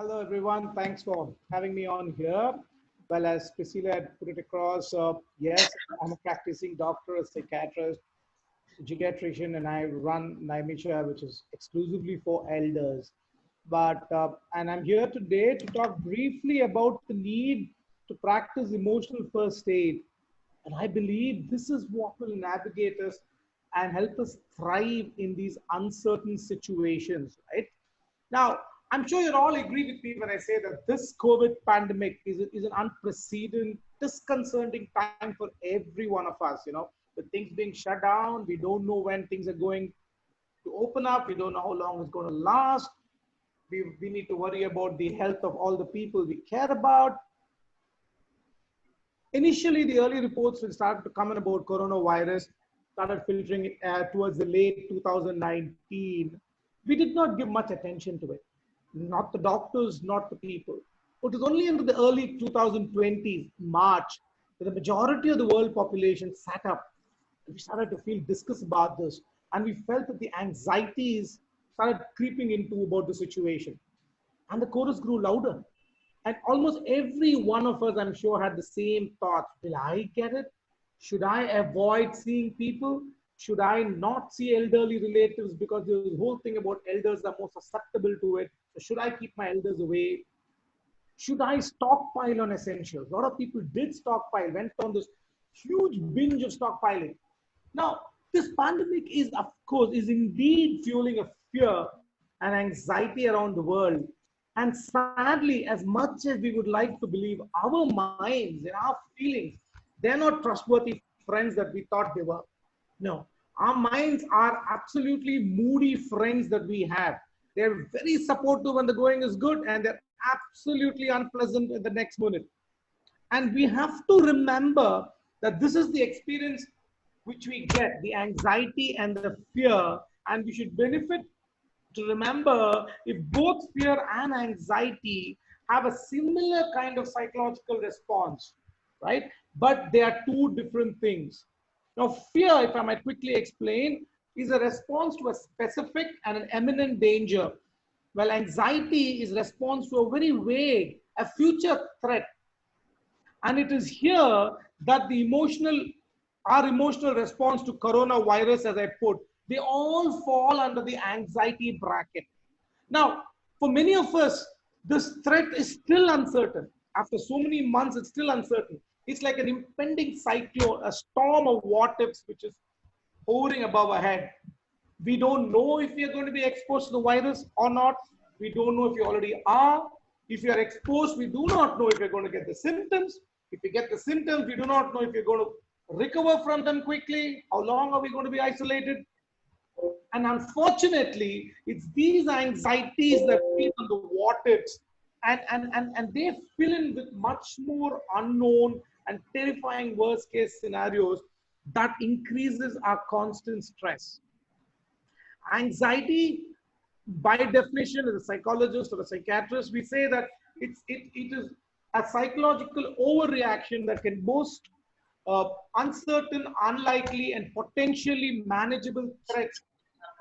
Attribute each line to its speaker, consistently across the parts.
Speaker 1: Hello, everyone. Thanks for having me on here. Well, as Priscilla had put it across, yes, I'm a practicing doctor, a psychiatrist, geriatrician, and I run NAIMISHA, which is exclusively for elders. And I'm here today to talk briefly about the need to practice emotional first aid. And I believe this is what will navigate us and help us thrive in these uncertain situations, right? Now, I'm sure you'll all agree with me when I say that this COVID pandemic is an unprecedented, disconcerting time for every one of us. With things being shut down, we don't know when things are going to open up. We don't know how long it's going to last. We need to worry about the health of all the people we care about. Initially, the early reports when started to come in about coronavirus started filtering towards the late 2019. We did not give much attention to it. Not the doctors, not the people. It was only into the early 2020s, March, that the majority of the world population sat up. We started to feel disgust about this. And we felt that the anxieties started creeping into about the situation. And the chorus grew louder. And almost every one of us, I'm sure, had the same thought. Will I get it? Should I avoid seeing people? Should I not see elderly relatives? Because the whole thing about elders are more susceptible to it. So should I keep my elders away? Should I stockpile on essentials? A lot of people did stockpile, went on this huge binge of stockpiling. Now, this pandemic is indeed fueling a fear and anxiety around the world. And sadly, as much as we would like to believe, our minds and our feelings, they're not trustworthy friends that we thought they were. No, our minds are absolutely moody friends that we have. They're very supportive when the going is good, and they're absolutely unpleasant in the next minute. And we have to remember that this is the experience which we get, the anxiety and the fear, and we should benefit to remember if both fear and anxiety have a similar kind of psychological response, right? But they are two different things. Now, fear, if I might quickly explain, is a response to a specific and an imminent danger, while anxiety is response to a very vague, a future threat. And it is here that our emotional response to coronavirus, as I put, they all fall under the anxiety bracket. Now, for many of us, this threat is still uncertain. After so many months, it's still uncertain. It's like an impending cyclone, a storm of what ifs, which is hovering above our head. We don't know if we are going to be exposed to the virus or not. We don't know if you already are. If you are exposed, we do not know if you're going to get the symptoms. If you get the symptoms, we do not know if you're going to recover from them quickly. How long are we going to be isolated? And unfortunately, it's these anxieties that feed on the what ifs, and they fill in with much more unknown and terrifying worst case scenarios that increases our constant stress. Anxiety, by definition, as a psychologist or a psychiatrist, we say that it is a psychological overreaction that can boast uncertain, unlikely, and potentially manageable threats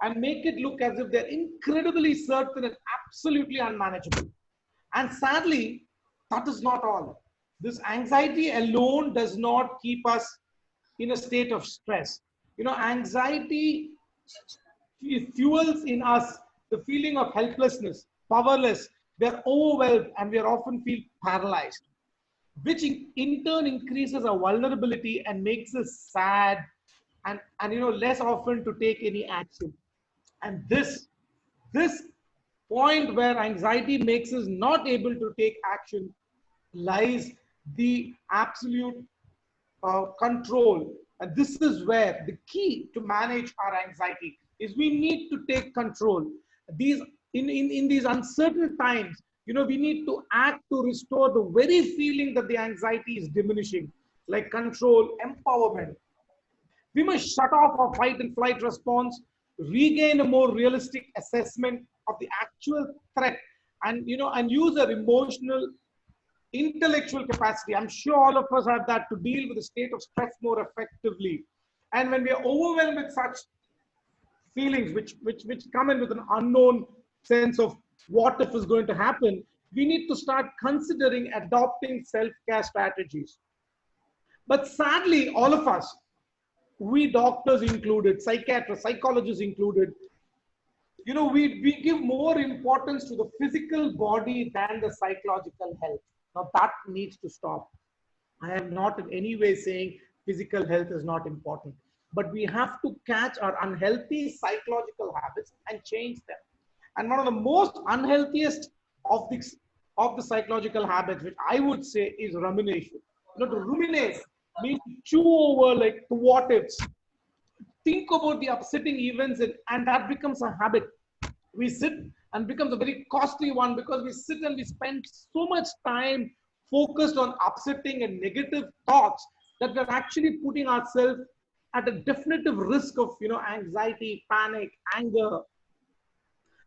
Speaker 1: and make it look as if they're incredibly certain and absolutely unmanageable. And sadly, that is not all. This anxiety alone does not keep us in a state of stress. Anxiety fuels in us the feeling of helplessness, powerless. We are overwhelmed and we are often feel paralyzed, which in turn increases our vulnerability and makes us sad and less often to take any action. And this point where anxiety makes us not able to take action lies the absolute control. And this is where the key to manage our anxiety is we need to take control. These in these uncertain times, we need to act to restore the very feeling that the anxiety is diminishing, like control, empowerment. We must shut off our fight and flight response, regain a more realistic assessment of the actual threat, and use our emotional, intellectual capacity. I'm sure all of us have that to deal with the state of stress more effectively. And when we are overwhelmed with such feelings, which come in with an unknown sense of what if is going to happen, we need to start considering adopting self-care strategies. But sadly, all of us, we doctors included, psychiatrists, psychologists included, we give more importance to the physical body than the psychological health. Now that needs to stop. I am not in any way saying physical health is not important, but we have to catch our unhealthy psychological habits and change them. And one of the most unhealthiest of the psychological habits, which I would say, is rumination. To ruminate means to chew over like the what ifs, think about the upsetting events, and that becomes a habit. We sit and becomes a very costly one because we sit and we spend so much time focused on upsetting and negative thoughts that we're actually putting ourselves at a definitive risk of anxiety, panic, anger.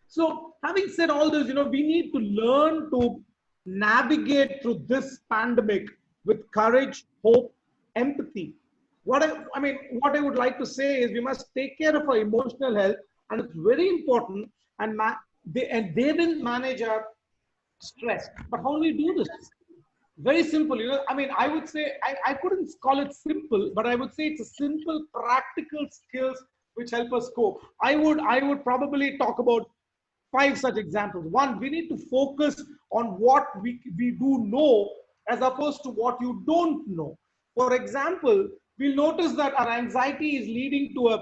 Speaker 1: So having said all this, we need to learn to navigate through this pandemic with courage, hope, empathy. What I would like to say is we must take care of our emotional health, and it's very important. And they will manage our stress. But how do we do this? Very simple. I would say I couldn't call it simple, but I would say it's a simple, practical skills which help us cope. I would probably talk about 5 such examples. One, we need to focus on what we do know as opposed to what you don't know. For example, we'll notice that our anxiety is leading to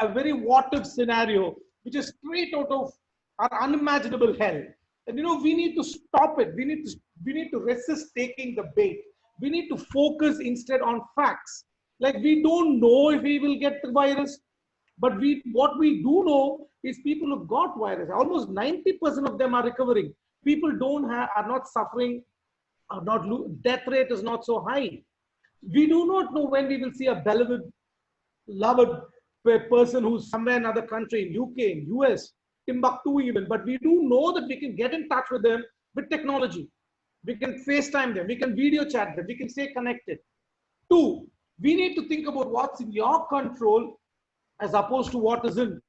Speaker 1: a very what if scenario, which is straight out of our unimaginable hell. And we need to stop it. We need to resist taking the bait. We need to focus instead on facts. Like, we don't know if we will get the virus, but what we do know is people who got virus, almost 90% of them are recovering. People are not suffering, death rate is not so high. We do not know when we will see a beloved person who's somewhere in another country, in UK, in US, Timbuktu even, but we do know that we can get in touch with them with technology. We can FaceTime them, we can video chat them, we can stay connected. 2, we need to think about what's in your control as opposed to what isn't.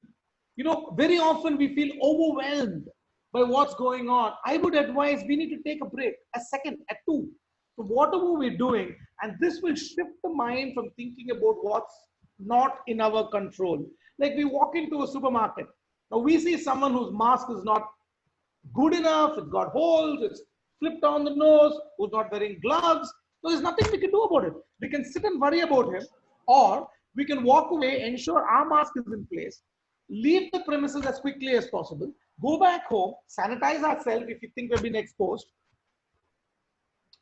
Speaker 1: Very often we feel overwhelmed by what's going on. I would advise we need to take a break, a second, a 2. So whatever we're doing, and this will shift the mind from thinking about what's not in our control. Like, we walk into a supermarket. Now we see someone whose mask is not good enough, it's got holes, it's flipped on the nose, who's not wearing gloves. So there's nothing we can do about it. We can sit and worry about him, or we can walk away, ensure our mask is in place, leave the premises as quickly as possible, go back home, sanitize ourselves if you think we've been exposed,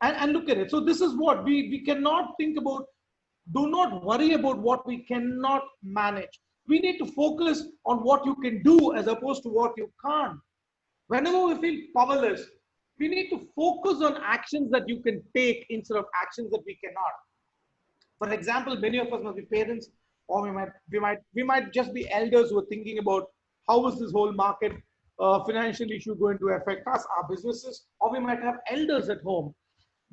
Speaker 1: and look at it. So this is what we cannot think about. Do not worry about what we cannot manage. We need to focus on what you can do as opposed to what you can't. Whenever we feel powerless, we need to focus on actions that you can take instead of actions that we cannot. For example, many of us must be parents, or we might just be elders who are thinking about how is this whole market financial issue going to affect us, our businesses, or we might have elders at home.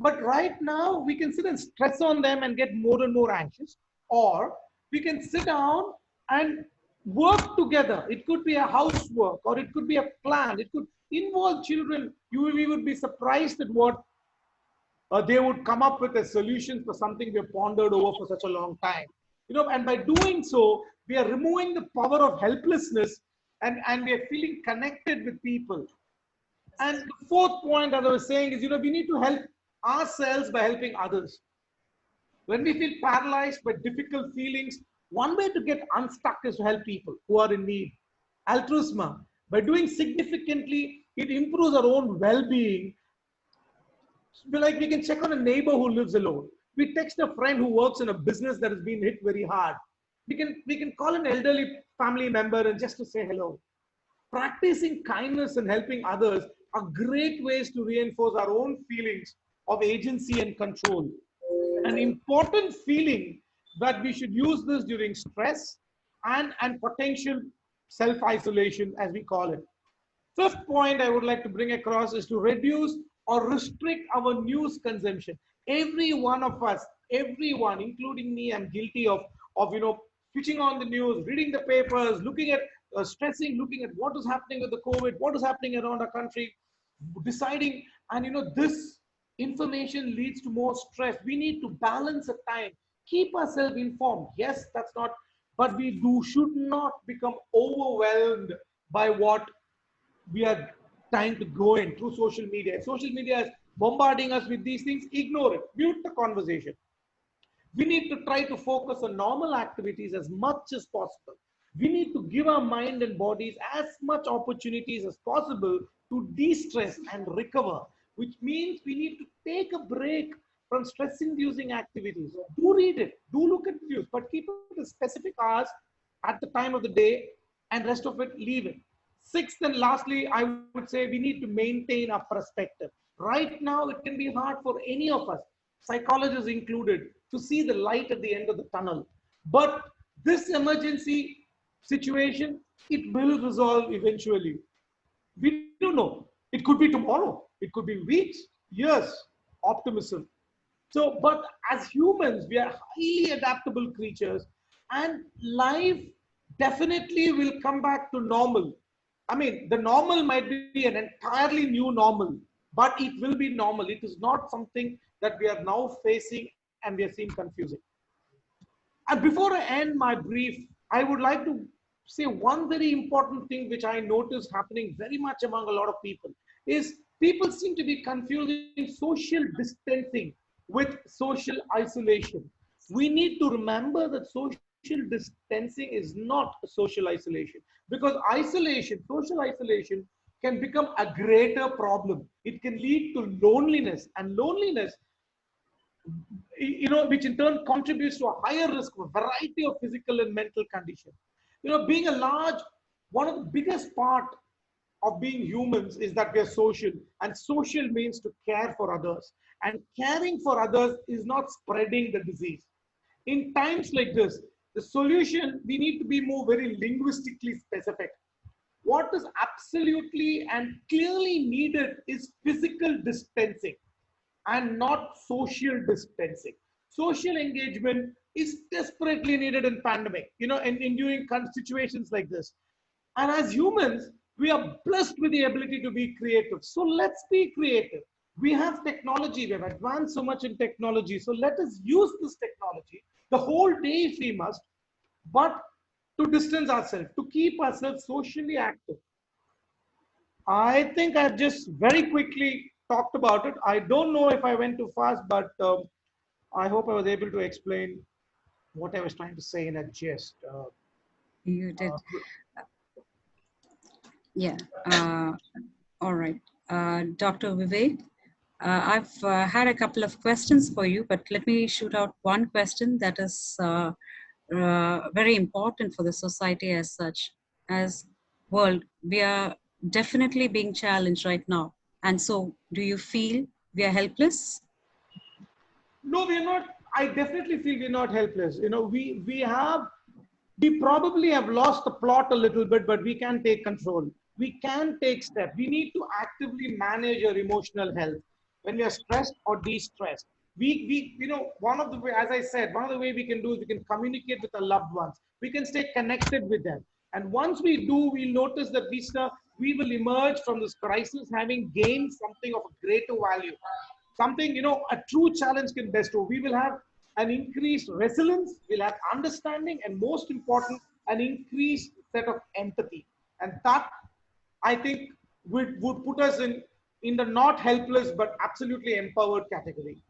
Speaker 1: But right now, we can sit and stress on them and get more and more anxious, or we can sit down and work together. It could be a housework, or it could be a plan. It could involve children. We would be surprised at what they would come up with as solutions for something we have pondered over for such a long time. And by doing so, we are removing the power of helplessness, and we are feeling connected with people. And the 4th point, as I was saying, is, we need to help ourselves by helping others. When we feel paralyzed by difficult feelings, one way to get unstuck is to help people who are in need. Altruism, by doing significantly, it improves our own well-being. Like, we can check on a neighbor who lives alone. We text a friend who works in a business that has been hit very hard. We can call an elderly family member and just to say hello. Practicing kindness and helping others are great ways to reinforce our own feelings of agency and control. An important feeling that we should use this during stress and potential self-isolation, as we call it. 5th point I would like to bring across is to reduce or restrict our news consumption. Every one of us, everyone, including me, I'm guilty of switching on the news, reading the papers, looking at stressing, looking at what is happening with the COVID, what is happening around our country. deciding, and this information leads to more stress. We need to balance the time, keep ourselves informed. Yes, that's not, but we should not become overwhelmed by what we are trying to go in through social media. If social media is bombarding us with these things, ignore it, mute the conversation. We need to try to focus on normal activities as much as possible. We need to give our mind and bodies as much opportunities as possible to de-stress and recover, which means we need to take a break from stress-inducing activities. Do read it, do look at news, but keep it at specific hours at the time of the day, and rest of it, leave it. Sixth and lastly, I would say we need to maintain our perspective. Right now, it can be hard for any of us, psychologists included, to see the light at the end of the tunnel. But this emergency situation, it will resolve eventually. We don't know. It could be tomorrow. It could be weeks, years. Optimism. So, but as humans, we are highly adaptable creatures, and life definitely will come back to normal. I mean, the normal might be an entirely new normal, but it will be normal. It is not something that we are now facing and we are seeing confusing. And before I end my brief, I would like to say one very important thing which I noticed happening very much among a lot of people is people seem to be confusing social distancing with social isolation. We need to remember that social distancing is not social isolation, because isolation, social isolation, can become a greater problem. It can lead to loneliness, and loneliness, which in turn contributes to a higher risk of a variety of physical and mental conditions. Being a large, one of the biggest part of being humans is that we are social, and social means to care for others. And caring for others is not spreading the disease. In times like this, the solution, we need to be more very linguistically specific. What is absolutely and clearly needed is physical distancing and not social distancing. Social engagement is desperately needed in pandemic, in during situations like this. And as humans, we are blessed with the ability to be creative. So let's be creative. We have technology, we have advanced so much in technology. So let us use this technology the whole day if we must, but to distance ourselves, to keep ourselves socially active. I think I've just very quickly talked about it. I don't know if I went too fast, but I hope I was able to explain what I was trying to say in a gist.
Speaker 2: You did. Yeah. All right. Dr. Vivek, I've had a couple of questions for you, but let me shoot out one question that is very important for the society as such. As world, we are definitely being challenged right now. And so, do you feel we are helpless?
Speaker 1: No, we're not. I definitely feel we're not helpless. We probably have lost the plot a little bit, but we can take control. We can take steps. We need to actively manage our emotional health when we are stressed or de-stressed. One of the way, as I said, one of the way we can do is we can communicate with our loved ones. We can stay connected with them. And once we do, we'll notice that we will emerge from this crisis having gained something of a greater value. Something, a true challenge can bestow. We will have an increased resilience, we'll have understanding, and most important, an increased set of empathy. And that, I think, would put us in the not helpless but absolutely empowered category.